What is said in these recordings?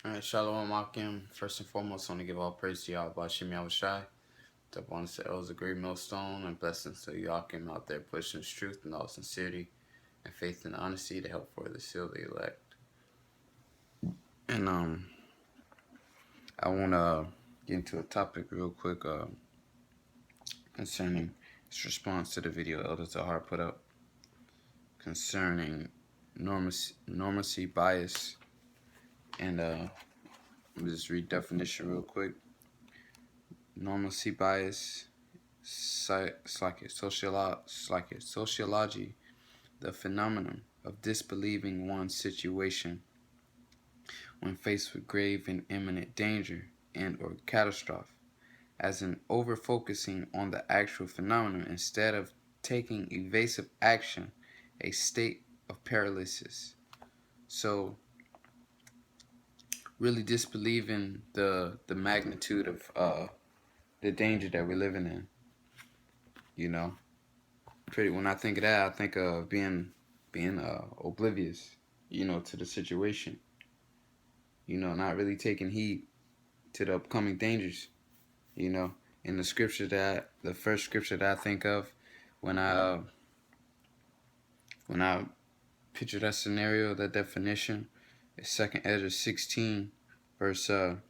Alright, Shalawam, ahchyam. First and foremost, I want to give all praise to YAHAWAH BA, YAHAWASHI. Up on the L's a great millstone, and blessings to you ahchyam out there pushing this truth in all sincerity and faith and honesty to help further seal the elect. And I want to get into a topic real quick concerning its response to the video Elder Tahar put up concerning normalcy bias. And let me just read definition real quick. Normalcy bias, it's like a sociology, the phenomenon of disbelieving one's situation when faced with grave and imminent danger and or catastrophe, as in over-focusing on the actual phenomenon instead of taking evasive action, a state of paralysis. So really disbelieving the magnitude of the danger that we're living in. You know, when I think of that, I think of being oblivious, to the situation. Not really taking heed to the upcoming dangers. In the first scripture that I think of when I picture that scenario, that definition, is 2esdras 16, verse I'm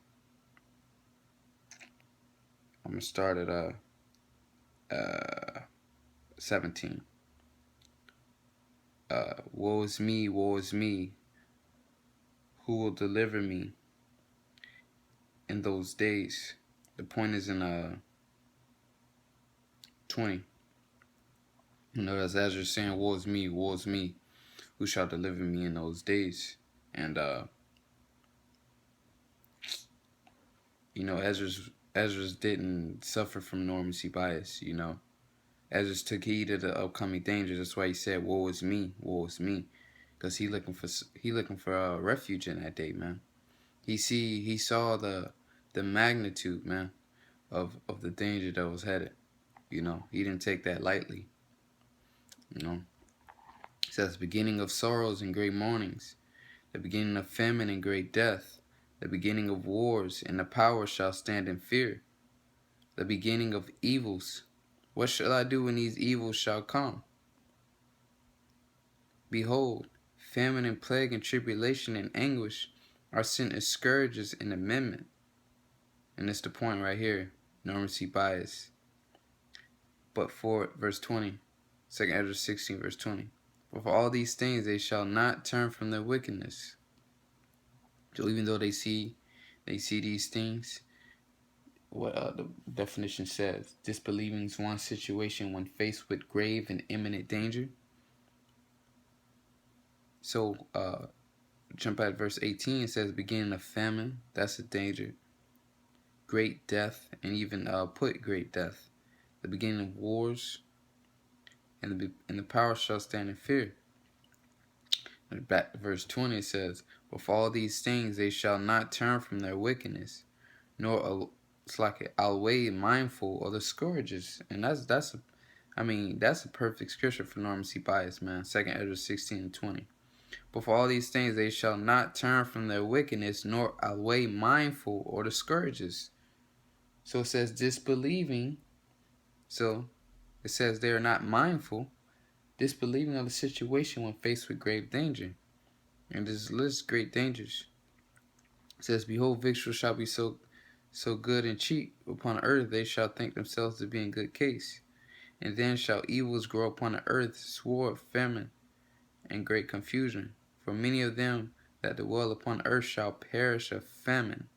gonna start at 17. Woe is me, who will deliver me in those days? The point is in 20. As Ezra saying, woe is me, who shall deliver me in those days? And Ezra's didn't suffer from normalcy bias. Ezra took heed of the upcoming dangers. That's why he said, woe is me, because he looking for a refuge in that day, man. He saw the magnitude, man, of the danger that was headed. He didn't take that lightly. It says, beginning of sorrows and great mournings, the beginning of famine and great death, the beginning of wars, and the power shall stand in fear, the beginning of evils. What shall I do when these evils shall come? Behold, famine and plague and tribulation and anguish are sent as scourges and amendment. And it's the point right here, normalcy bias. But for verse 20, 2esdras 16, verse 20. But for all these things they shall not turn from their wickedness. So even though they see these things, what the definition says, disbelieving one's situation when faced with grave and imminent danger. So jump at verse 18. It says, beginning of famine, that's a danger. Great death, and even put great death. The beginning of wars, and the power shall stand in fear. And back to verse 20, it says, but for all these things they shall not turn from their wickedness, nor always mindful of the scourges. And that's a perfect scripture for normalcy bias, man. 2esdras 16 and 20. But for all these things they shall not turn from their wickedness, nor always mindful or the scourges. So it says disbelieving. So it says they are not mindful, disbelieving of the situation when faced with grave danger. And this lists great dangers. It says, behold, victuals shall be so good and cheap upon earth, they shall think themselves to be in good case. And then shall evils grow upon the earth, sword, famine, and great confusion. For many of them that dwell upon earth shall perish of famine,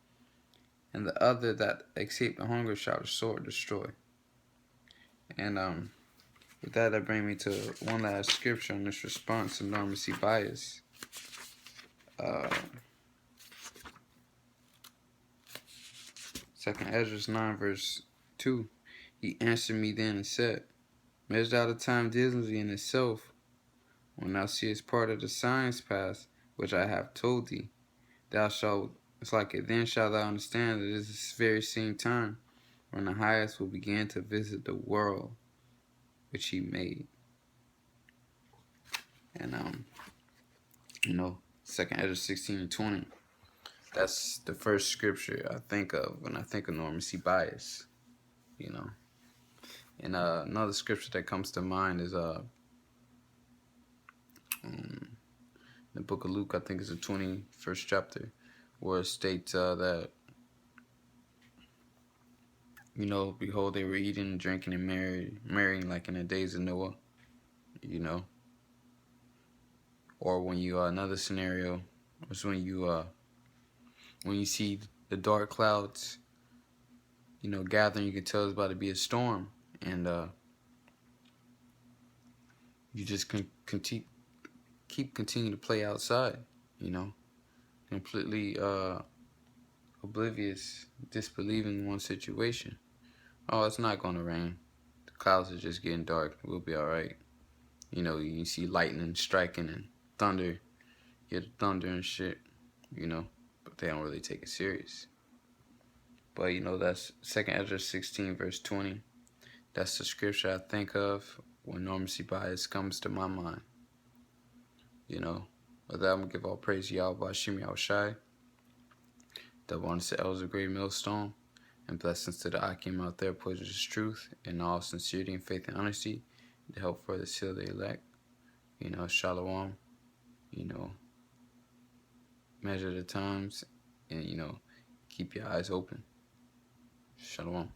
and the other that escape the hunger shall the sword destroy. And with that brings me to one last scripture on this response to normalcy bias. 2esdras 9 verse 2. He answered me then and said, measure out the time diligently in itself, when thou seest part of the signs pass, which I have told thee, then shalt thou understand that it is this very same time when the highest will begin to visit the world which he made. And 2esdras 16 and 20. That's the first scripture I think of when I think of normalcy bias, you know. And another scripture that comes to mind is the book of Luke, I think it's the 21st chapter, where it states that, you know, behold, they were eating, drinking, and marrying like in the days of Noah, you know. Or when you, another scenario was when you see the dark clouds, you know, gathering, you can tell it's about to be a storm. And you just continue to play outside, you know, completely oblivious, disbelieving one situation. Oh, it's not going to rain. The clouds are just getting dark. We'll be all right. You know, you see lightning striking and thunder. You get thunder and shit, you know, but they don't really take it serious. But, you know, that's 2esdras 16, verse 20. That's the scripture I think of when normalcy bias comes to my mind. You know, with that, I'm going to give all praise to YAHAWASHI, YAHAWASHI, the one to elders of great millstone, and blessings to the ahchyam out there, poising his truth in all sincerity and faith and honesty to help further seal the elect. You know, Shalawam, you know, measure the times, and, you know, keep your eyes open. Shalawam.